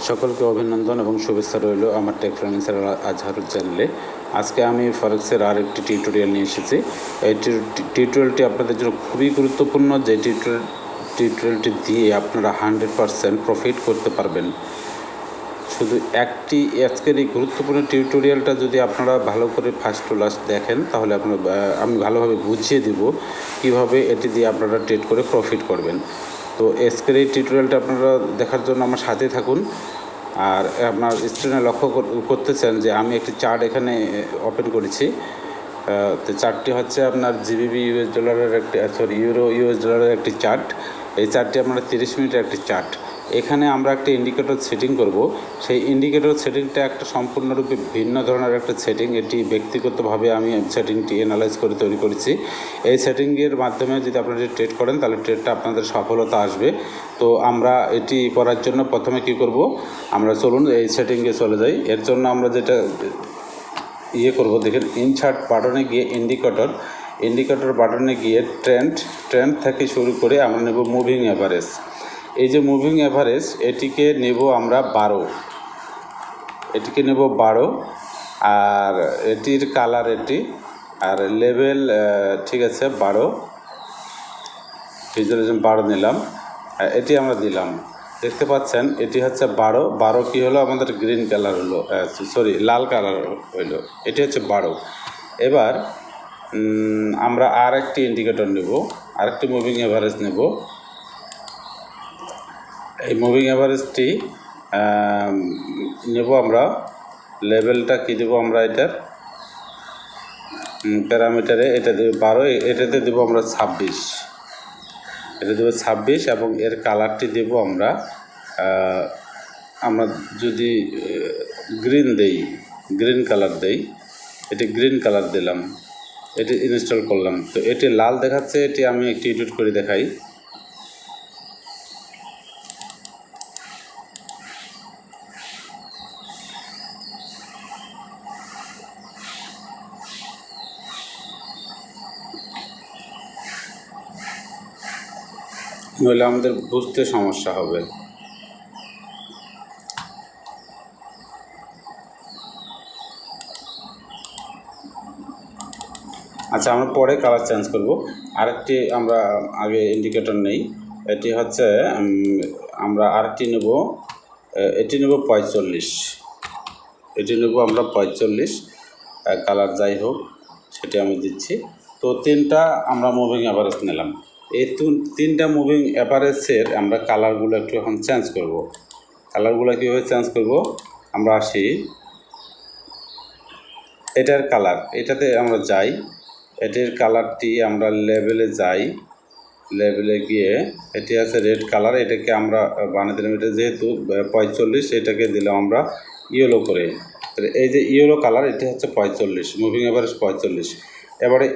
সকলকে অভিনন্দন এবং শুভেচ্ছা রইল আমার টেক ফাইন্যান্সার আজহারুল চ্যানেলে। আজকে আমি ফরেক্সের আরেকটি টিউটোরিয়াল নিয়ে এসেছি। এই টিউটোরিয়ালটি আপনাদের জন্য খুবই গুরুত্বপূর্ণ, যে টিউটোরিয়ালটি দিয়ে আপনারা 100% প্রফিট করতে পারবেন। শুধু আজকের এই গুরুত্বপূর্ণ টিউটোরিয়ালটা যদি আপনারা ভালো করে ফার্স্ট টু লাস্ট দেখেন, তাহলে আমি ভালোভাবে বুঝিয়ে দিব কিভাবে এটি দিয়ে আপনারা ট্রেড করে প্রফিট করবেন। তো আজকের এই টিউটোরিয়ালটা আপনারা দেখার জন্য আমার সাথে থাকুন। আর আপনার স্ক্রিনে লক্ষ্য করতেছেন যে আমি একটি চার্ট এখানে ওপেন করেছি। তো চার্টটি হচ্ছে আপনার জিবিবি ইউএস ডলারের ইউরো ইউএস ডলারের একটি চার্ট। এই চার্টটি আপনার 30 মিনিটের একটি চার্ট। এখানে আমরা একটা ইন্ডিকেটর সেটিং করব। সেই ইন্ডিকেটর সেটিংটা একটা সম্পূর্ণরূপে ভিন্ন ধরনের একটা সেটিং। এটি ব্যক্তিগতভাবে আমি সেটিংটি অ্যানালাইজ করে তৈরি করেছি। এই সেটিংয়ের মাধ্যমে যদি আপনারা ট্রেড করেন, তাহলে ট্রেডটা আপনাদের সফলতা আসবে। তো আমরা এটি করার জন্য প্রথমে কি করব, আমরা চলুন এই সেটিংয়ে চলে যাই। এর জন্য আমরা যেটা করব, দেখেন ইনসার্ট বাটনে গিয়ে ইন্ডিকেটর বাটনে গিয়ে ট্রেন্ড থেকে শুরু করে আমরা নেব মুভিং অ্যাভারেজ। এই যে মুভিং অ্যাভারেজ, এটিকে নেব আমরা 12, আর এটির কালার আর লেভেল ঠিক আছে 12, ভিজুয়ালাইজেশন 12 নিলাম। এটি আমরা দিলাম, দেখতে পাচ্ছেন এটি হচ্ছে 12 কি হলো, আমাদের গ্রিন কালার হলো, লাল কালার হইলো, এটি হচ্ছে 12। এবার আমরা আর একটি ইন্ডিকেটর নেব, আরেকটি মুভিং অ্যাভারেজ নেব। এই মুভিং অ্যাভারেজটি নেব আমরা, লেভেলটা কি দেবো আমরা, এটার প্যারামিটারে এটা দেবো 12, এটাতে দেবো আমরা 26, এটা দেবো 26, এবং এর কালারটি দেব আমরা যদি গ্রিন কালার দেই, এটি গ্রিন কালার দিলাম, এটি ইনস্টল করলাম। তো এটি লাল দেখাচ্ছে, এটি আমি একটু এডিট করে দেখাই। নইলে আমাদের বুঝতে সমস্যা হবে। আচ্ছা, আমরা পরে কালার চেঞ্জ করব। আরেকটি আমরা আগে ইন্ডিকেটর নেই, এটি হচ্ছে আমরা আরেকটি নেব, এটি নেব 45, এটি নেব আমরা 45, কালার যাই হোক সেটি আমি দিচ্ছি। তো 3টা আমরা মুভিং অ্যাভারেজ নিলাম। এই 3টা মুভিং অ্যাভারেজের আমরা কালারগুলো একটু এখন চেঞ্জ করব। কালারগুলো কীভাবে চেঞ্জ করব, আমরা আসি এটার কালার, এটাতে আমরা যাই, এটির কালারটি আমরা লেভেলে যাই, লেভেলে গিয়ে এটি আছে রেড কালার, এটাকে আমরা বানিয়ে দিলাম। এটা যেহেতু 45, এটাকে দিলাম আমরা ইয়েলো করে। এই যে ইয়েলো কালার, এটি হচ্ছে 45, মুভিং অ্যাভারেজ 45। এবারে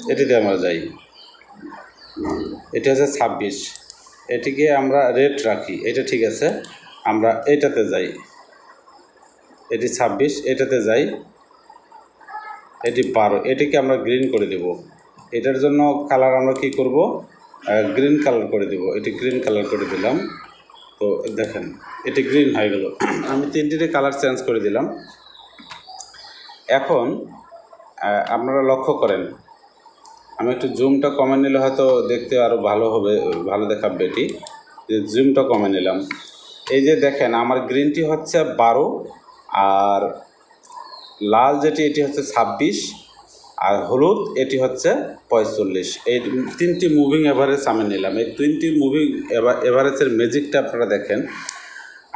এটিতে আমরা যাই, এটি হচ্ছে 26, এটিকে আমরা রেড রাখি, এটা ঠিক আছে। আমরা এটাতে যাই, এটি 26, এটাতে যাই, এটি 12, এটিকে আমরা গ্রিন করে দেব। এটার জন্য কালার আমরা কি করব, গ্রিন কালার করে দেব। এটি গ্রিন কালার করে দিলাম। তো দেখেন এটি গ্রিন হয়ে গেল। আমি 3টিতে কালার চেঞ্জ করে দিলাম। এখন আপনারা লক্ষ্য করেন, আমি একটু জুমটা কমে নিলে হয়তো দেখতে আরও ভালো হবে, ভালো দেখাবে। এটি জুমটা কমে নিলাম। এই যে দেখেন আমার গ্রিনটি হচ্ছে 12, আর লাল এটি হচ্ছে 26, আর হলুদ এটি হচ্ছে 45। এই 3টি মুভিং অ্যাভারেজ আমি নিলাম। এই 3টি মুভিং অ্যাভারেজের ম্যাজিকটা আপনারা দেখেন।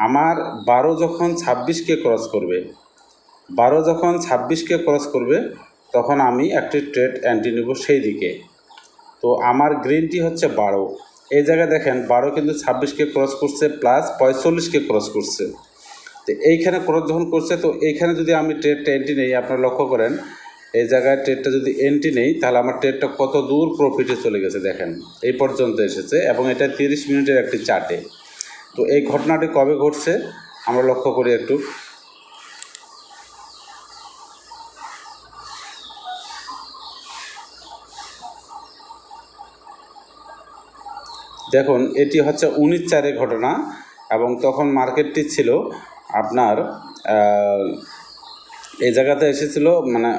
আমার 12 যখন 26কে ক্রস করবে, তখন আমি একটি ট্রেড অ্যান্টি নেব সেই দিকে। তো আমার গ্রিনটি হচ্ছে 12, এই জায়গায় দেখেন 12 কিন্তু 26কে ক্রস করছে, প্লাস 45কে ক্রস করছে। তো এইখানে ক্রস যখন করছে, তো এইখানে যদি আমি ট্রেডটা এন্ট্রি নেই, আপনারা লক্ষ্য করেন এই জায়গায় ট্রেডটা যদি এন্ট্রি নেই, তাহলে আমার ট্রেডটা কত দূর প্রফিটে চলে গেছে দেখেন, এই পর্যন্ত এসেছে, এবং এটা 30 মিনিটের একটি চার্টে। তো এই ঘটনাটি কবে ঘটছে আমরা লক্ষ্য করি একটু। দেখুন এটি হচ্ছে 19/4 ঘটনা, এবং তখন মার্কেটটি ছিল আপনার এই জায়গাতে এসেছিল মানে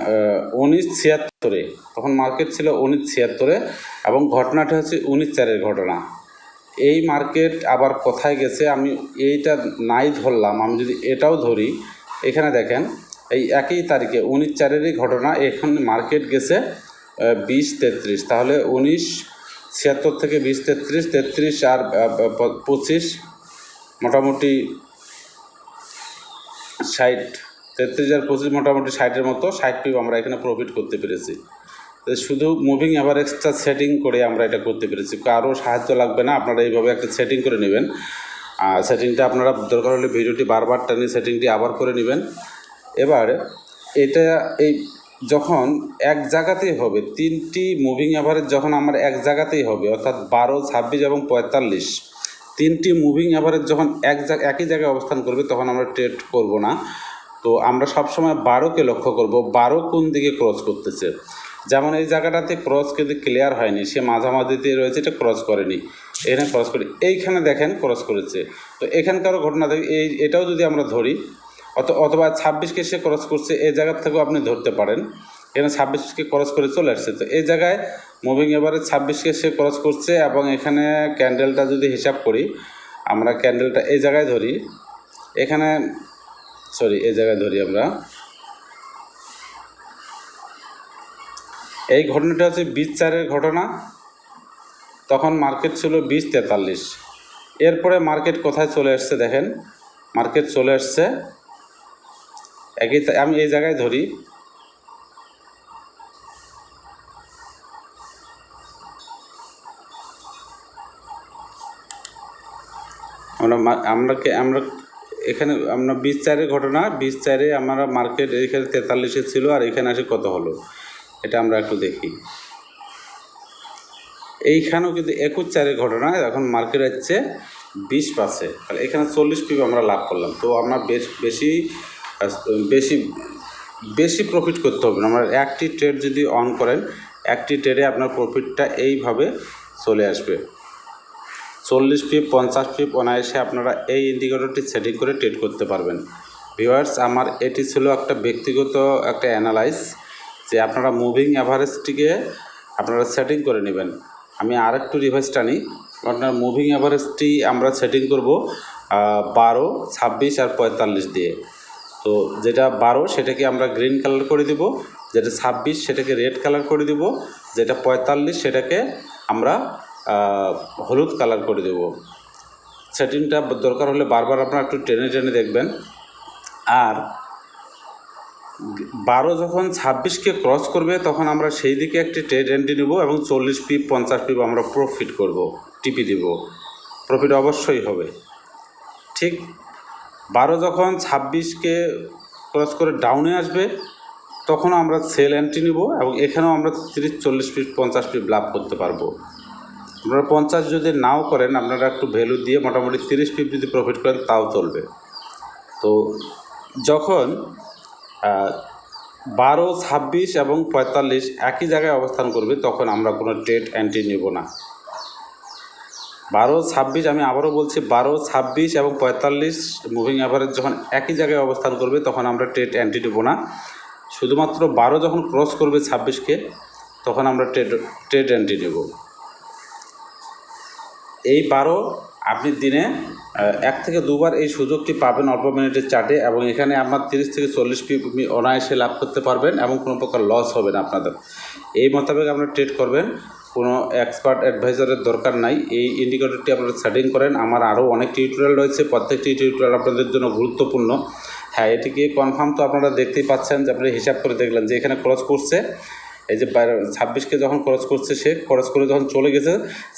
1976-এ, তখন মার্কেট ছিল 1976-এ এবং ঘটনাটা হচ্ছে 19/4-এর ঘটনা। এই মার্কেট আবার কোথায় গেছে আমি এইটা নাই ধরলাম, আমি যদি এটাও ধরি, এখানে দেখেন এই একই তারিখে 19/4-এরই ঘটনা, এখন মার্কেট গেছে 20-33, তাহলে 1976 থেকে 20-33, 33 আর 25 মোটামুটি 60, 33 আর 25 মোটামুটি 60-এর মতো, 60 পিপ আমরা এখানে প্রফিট করতে পেরেছি। শুধু মুভিং অ্যাভারেজটা সেটিং করে আমরা এটা করতে পেরেছি, কারো সাহায্য লাগবে না, আপনারা এইভাবে একটা সেটিং করে নেবেন। সেটিংটা আপনারা দরকার হলে ভিডিওটি বারবার টানিয়ে সেটিংটি আবার করে নেবেন। এবার এটা এই যখন এক জায়গাতেই হবে, 3টি মুভিং অ্যাভারেজ যখন আমার এক জায়গাতেই হবে, অর্থাৎ 12, 26 এবং 45, 3টি মুভিং অ্যাভারেজ যখন একই জায়গায় অবস্থান করবে তখন আমরা ট্রেড করব না। তো আমরা সবসময় 12কে লক্ষ্য করব, 12 কোন দিকে ক্রস করতেছে। যেমন এই জায়গাটাতে ক্রস কিন্তু ক্লিয়ার হয়নি, সে মাঝামাঝিতে রয়েছে, এটা ক্রস করেনি, এখানে ক্রস করে এইখানে দেখেন ক্রস করেছে। তো এখানকারও ঘটনা দেখি, এটাও যদি আমরা ধরি, অথবা 26কে সে ক্রস করছে, এই জায়গার থেকেও আপনি ধরতে পারেন, এখানে 26কে ক্রস করে চলে আসছে। তো এই জায়গায় মুভিং এভারেজ 26কে সে ক্রস করছে এবং এখানে ক্যান্ডেলটা যদি হিসাব করি, আমরা ক্যান্ডেলটা এই জায়গায় ধরি, এখানে এই জায়গায় ধরি আমরা, এই ঘটনাটা হচ্ছে 20/4-এর ঘটনা, তখন মার্কেট ছিল 20-43। এরপরে মার্কেট কোথায় চলে আসছে দেখেন, মার্কেট চলে আসছে আমি এই জায়গায় ধরি, আমরা এখানে আমরা 20/4-এর ঘটনা, 20/4-এ আমরা মার্কেট এখানে 43-এ ছিল, আর এখানে আসে কত হলো এটা আমরা একটু দেখি। এইখানেও কিন্তু 21/4-এর ঘটনা, এখন মার্কেট হচ্ছে 20 পাচ্ছে, তাহলে এখানে 40 পিপ আমরা লাভ করলাম। তো আমরা বেশি প্রফিট করতে হবে না। আমরা একটি ট্রেড যদি অন করেন, একটি ট্রেডে আপনার প্রফিটটা এইভাবে চলে আসবে। 40 পিপ, 50 পিপ অনায়াসে আপনারা এই ইন্ডিকেটরটি সেটিং করে ট্রেড করতে পারবেন। ভিউয়ার্স, আমার এটি ছিল একটা ব্যক্তিগত একটা অ্যানালাইজ, যে আপনারা মুভিং অ্যাভারেজটিকে আপনারা সেটিং করে নেবেন। আমি আরেকটু রিভাইজ টানি, আপনার মুভিং অ্যাভারেজটি আমরা সেটিং করব 12, 26 আর 45 দিয়ে। তো যেটা 12 সেটাকে আমরা গ্রিন কালার করে দেব, যেটা 26 সেটাকে রেড কালার করে দেব, যেটা 45 সেটাকে আমরা হলুদ কালার করে দেব। সেটিংটা দরকার হলে বারবার আপনারা একটু টেনে টেনে দেখবেন। আর 12 যখন 26কে ক্রস করবে তখন আমরা সেই দিকে একটি ট্রেড এন্ট্রি নেব এবং 40 পিপ 50 পিপ আমরা প্রফিট করব, টিপি দেব, প্রফিট অবশ্যই হবে। ঠিক 12 যখন 26কে ক্রস করে ডাউনে আসবে তখন আমরা সেল এন্ট্রি নেব এবং এখানেও আমরা 30, 40 পিপ 50 পিপ লাভ করতে পারবো। আপনারা 50 যদি নাও করেন, আপনারা একটু ভ্যালু দিয়ে মোটামুটি 30 পিপ যদি প্রফিট করেন তাও চলবে। তো যখন 12, 26 এবং 45 একই জায়গায় অবস্থান করবে তখন আমরা কোনো ট্রেড এন্ট্রি নেব না। 12, 26 আমি আবারও বলছি, 12, 26 এবং 45 মুভিং অ্যাভারেজ যখন একই জায়গায় অবস্থান করবে তখন আমরা ট্রেড এন্ট্রি নেব না। শুধুমাত্র 12 যখন ক্রস করবে 26কে তখন আমরা ট্রেড এন্ট্রি নেব। এই 12 আপনি দিনে 1 থেকে 2 বার এই সুযোগটি পাবেন অল্প মিনিটের চার্টে, এবং এখানে আপনার 30 থেকে 40 পিপ অনায়াসে লাভ করতে পারবেন এবং কোনো প্রকার লস হবে না আপনাদের। এই মোতাবেক আপনারা ট্রেড করবেন, কোনো এক্সপার্ট অ্যাডভাইজারের দরকার নাই। এই ইন্ডিকেটরটি আপনারা সেটিং করেন। আমার আরও অনেক টিউটোরিয়াল রয়েছে, প্রত্যেকটি টিউটোরিয়াল আপনাদের জন্য গুরুত্বপূর্ণ। হ্যাঁ, এটিকে কনফার্ম তো আপনারা দেখতেই পাচ্ছেন, যে আপনি হিসাব করে দেখলেন যে এখানে ক্রস করছে, এই যে 26কে যখন ক্রস করছে, সে ক্রস করে যখন চলে গেছে,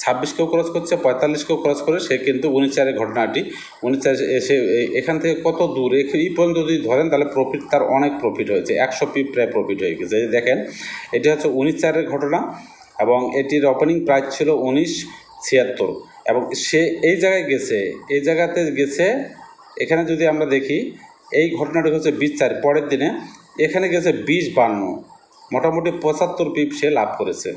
26কেও ক্রস করছে, 45কেও ক্রস করে, সে কিন্তু 19/4-এর ঘটনাটি 19/4 এসে এখান থেকে কত দূর এই পর্যন্ত যদি ধরেন তাহলে প্রফিট, তার অনেক প্রফিট হয়েছে, 100 পিপ প্রায় প্রফিট হয়ে গেছে। দেখেন, এটি হচ্ছে 19/4-এর ঘটনা এবং এটির ওপেনিং প্রাইস ছিল 19.76 এবং সে এই জায়গায় গেছে, এই জায়গাতে গেছে। এখানে যদি আমরা দেখি, এই ঘটনাটি হচ্ছে 20/4 পরের দিনে, এখানে গেছে 20.52, মোটামুটি 75 পিপ সে লাভ করেছে।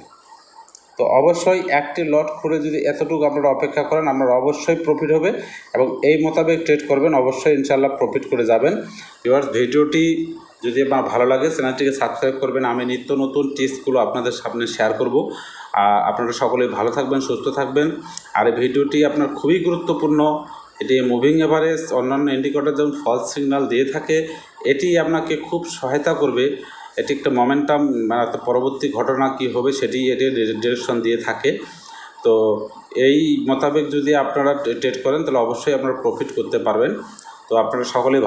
তো অবশ্যই একটি লট খুলে যদি এতটুকু আপনারা অপেক্ষা করেন আপনার অবশ্যই প্রফিট হবে এবং এই মোতাবেক ট্রেড করবেন, অবশ্যই ইনশাআল্লাহ প্রফিট করে যাবেন। ভিউয়ার্স, ভিডিওটি যদি আপনার ভালো লাগে চ্যানেলটিকে সাবস্ক্রাইব করবেন। আমি নিত্য নতুন টিপসগুলো আপনাদের সামনে শেয়ার করব। আপনারা সকলেই ভালো থাকবেন, সুস্থ থাকবেন। আর এই ভিডিওটি আপনার খুবই গুরুত্বপূর্ণ। এটি মুভিং এভারেজ, অন্যান্য ইন্ডিকেটর যেমন ফলস সিগন্যাল দিয়ে থাকে, এটি আপনাকে খুব সহায়তা করবে। এটি একটা মোমেন্টাম, মানে পরবর্তী ঘটনা কী হবে সেটি এটি ডিরেকশন দিয়ে থাকে। তো এই মোতাবেক যদি আপনারা ট্রেড করেন তাহলে অবশ্যই আপনারা প্রফিট করতে পারবেন। তো আপনারা সকলেই